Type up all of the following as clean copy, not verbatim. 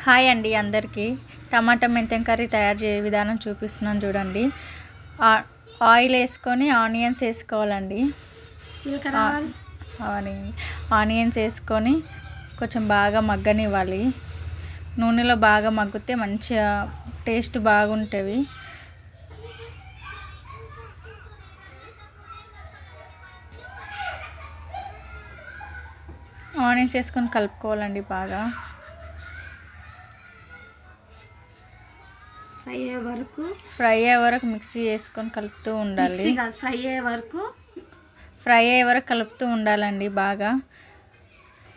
Hi అండి అందరికీ. టమాటా మెంతెం curry తయారు చేసే విధానం చూపిస్తున్నాను చూడండి. ఆయిల్ వేసుకొని ఆనియన్స్ వేసుకోవాలండి. ఆనియన్స్ వేసుకొని కొంచెం బాగా మగ్గనివ్వాలి. నూనెలో బాగా మగ్గితే మంచిగా టేస్ట్ బాగుంటుంది. ఆనియన్స్ వేసుకొని కలుపుకోవాలండి. బాగా ఫ్రై అయ్యే వరకు మిక్సీ వేసుకొని కలుపుతూ ఉండాలి. ఫ్రై అయ్యే వరకు కలుపుతూ ఉండాలండి. బాగా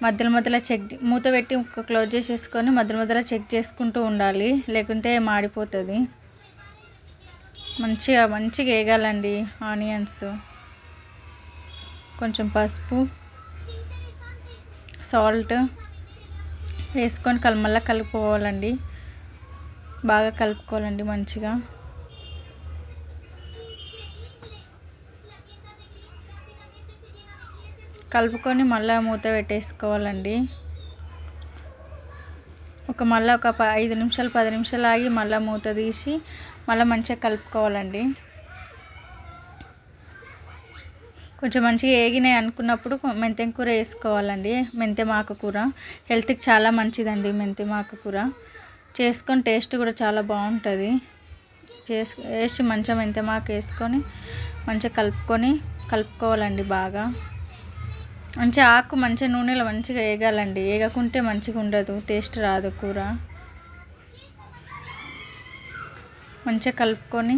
మధ్యలో మధ్యలో మూత పెట్టి క్లోజ్ చేసేసుకొని మధ్యలో చెక్ చేసుకుంటూ ఉండాలి, లేకుంటే మాడిపోతుంది. మంచిగా వేగాలండి ఆనియన్స్. కొంచెం పసుపు, సాల్ట్ వేసుకొని మళ్ళీ కలుపుకోవాలండి. బాగా కలుపుకోవాలండి మంచిగా. కలుపుకొని మళ్ళీ మూత పెట్టేసుకోవాలండి. మళ్ళీ ఒక 5 నిమిషాలు 10 నిమిషాలు ఆగి మళ్ళీ మూత తీసి మళ్ళీ మంచిగా కలుపుకోవాలండి. కొంచెం మంచిగా వేగినాయి అనుకున్నప్పుడు మెంతెం కూర వేసుకోవాలండి. మెంతెం ఆకుకూర హెల్త్కి చాలా మంచిదండి. మెంతెం ఆకుకూర చేసుకొని టేస్ట్ కూడా చాలా బాగుంటుంది. వేసి మంచిగా మెంతెం ఆకు వేసుకొని మంచిగా కలుపుకోవాలండి. బాగా మంచిగా ఆకు మంచిగా నూనెలో మంచిగా వేగాలండి. వేగకుంటే మంచిగా ఉండదు, టేస్ట్ రాదు కూర. మంచిగా కలుపుకొని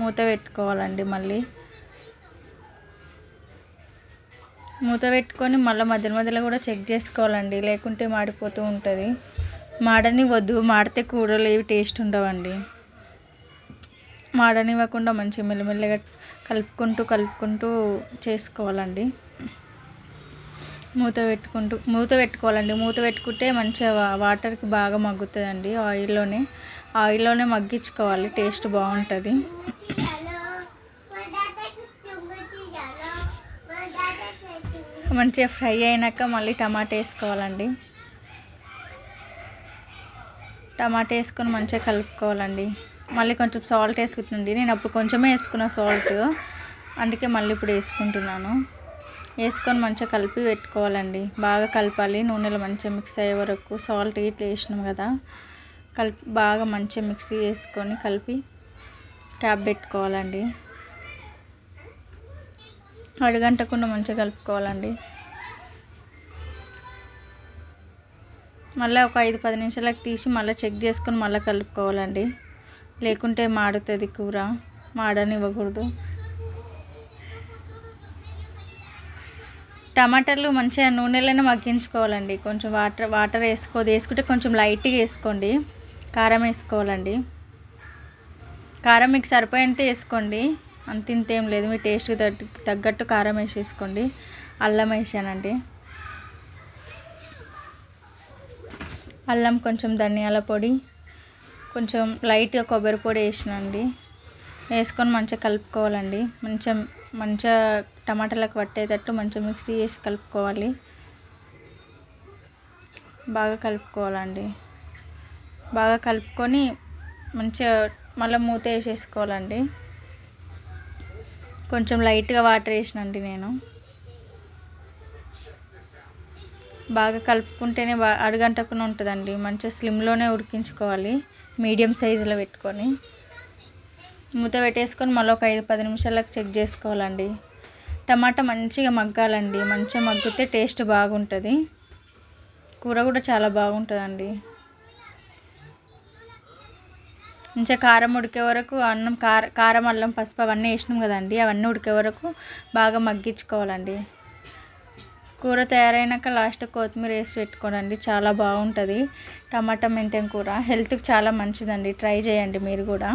మూత పెట్టుకోవాలండి. మళ్ళీ మూత పెట్టుకొని మళ్ళీ మధ్యలో కూడా చెక్ చేసుకోవాలండి, లేకుంటే మాడిపోతూ ఉంటుంది. మాడనివ్వద్దు, మాడితే కూరలు ఏవి టేస్ట్ ఉండవండి. మాడనివ్వకుండా మంచిగా మెల్లమెల్లగా కలుపుకుంటూ చేసుకోవాలండి. మూత పెట్టుకోవాలండి. మూత పెట్టుకుంటే మంచిగా వాటర్కి బాగా మగ్గుతుందండి. ఆయిల్లోనే మగ్గించుకోవాలి, టేస్ట్ బాగుంటుంది. మంచిగా ఫ్రై అయినాక మళ్ళీ టమాటా వేసుకోవాలండి. టమాటా వేసుకొని మంచిగా కలుపుకోవాలండి. మళ్ళీ కొంచెం సాల్ట్ వేసుకుంటుంది. నేను అప్పుడు కొంచెమే వేసుకున్న సాల్ట్, అందుకే మళ్ళీ ఇప్పుడు వేసుకుంటున్నాను. వేసుకొని మంచిగా కలిపి పెట్టుకోవాలండి. బాగా కలపాలి, నూనెలో మంచిగా మిక్స్ అయ్యే వరకు. సాల్ట్ ఇట్లా వేసినాం కదా, బాగా మంచిగా మిక్సీ వేసుకొని కలిపి క్యాప్ పెట్టుకోవాలండి. అడుగంటకుండా మంచిగా కలుపుకోవాలండి. మళ్ళీ ఒక 5-10 నిమిషాలకు తీసి మళ్ళీ చెక్ చేసుకొని మళ్ళీ కలుపుకోవాలండి, లేకుంటే మాడుతుంది కూర. మాడనివ్వకూడదు. టమాటాలు మంచిగా నూనెలోనే మగ్గించుకోవాలండి. కొంచెం వాటర్ వేసుకుంటే కొంచెం లైట్గా వేసుకోండి. కారం వేసుకోవాలండి. కారం మీకు సరిపోయేంత వేసుకోండి, అంత ఏం లేదు. మీ టేస్ట్కి తగ్గట్టు కారం వేసేసుకోండి. అల్లం వేసానండి. అల్లం, కొంచెం ధనియాల పొడి, కొంచెం లైట్గా కొబ్బరి పొడి వేసినండి. వేసుకొని మంచిగా కలుపుకోవాలండి. మంచిగా టమాటాలకు పట్టేటట్టు మంచిగా మిక్సీ చేసి కలుపుకోవాలి. బాగా కలుపుకోవాలండి. బాగా కలుపుకొని మంచిగా మళ్ళీ మూత వేసేసుకోవాలండి. కొంచెం లైట్గా వాటర్ వేసినండి నేను. బాగా కలుపుకుంటేనే అడుగంటకుండా ఉంటుందండి. మంచిగా స్లిమ్లోనే ఉడికించుకోవాలి, మీడియం సైజులో పెట్టుకొని. మూత పెట్టేసుకొని మళ్ళీ ఒక 5-10 నిమిషాలకు చెక్ చేసుకోవాలండి. టమాటా మంచిగా మగ్గాలండి. మంచిగా మగ్గితే టేస్ట్ బాగుంటుంది. కూర కూడా చాలా బాగుంటుందండి. మంచిగా కారం ఉడికే వరకు కారం, అల్లం, పసుపు అవన్నీ వేసినాం కదండి, అవన్నీ ఉడికే వరకు బాగా మగ్గించుకోవాలండి. కూర తయారైనాక లాస్ట్ కొత్తిమీర వేసి పెట్టుకోనండి, చాలా బాగుంటుంది. టమాటా మెంతెం కూర హెల్త్కి చాలా మంచిదండి. ట్రై చేయండి మీరు కూడా.